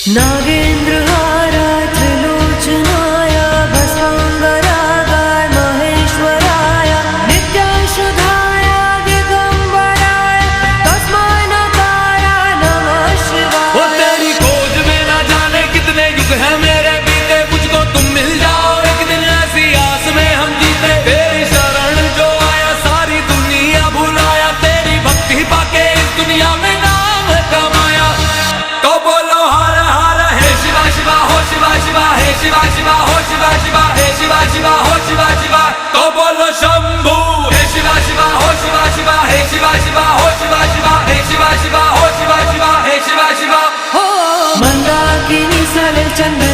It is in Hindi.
नागेन्द्रहाराय त्रिलोचनाय भस्मांगरागाय महेश्वराय नित्याशुधाय दिगंबराय तस्मै नकाराय नमः शिवाय। वो तेरी खोज में ना जाने कितने युग हैं मेरे बीते, मुझको तुम मिल जाओ एक दिन ऐसी आस में हम जीते। तेरी शरण जो आया सारी दुनिया भुलाया, तेरी भक्ति पाके इस दुनिया में नाम कमाया। तो बोलो हर हर हे शिवा शिवा हो शिवा शिवा हे शिवा शिवा हो शिवा शिवा हे शिवा शिवा हो शिवा शिवा। तो बोलो शंभू हे शिवा शिवा हो शिवा शिवा हे शिवा शिवा हो शिवा शिवा हे शिवा शिवा हो शिवा शिवा हे शिवा शिवा। मंदाकिनी सले चंद्र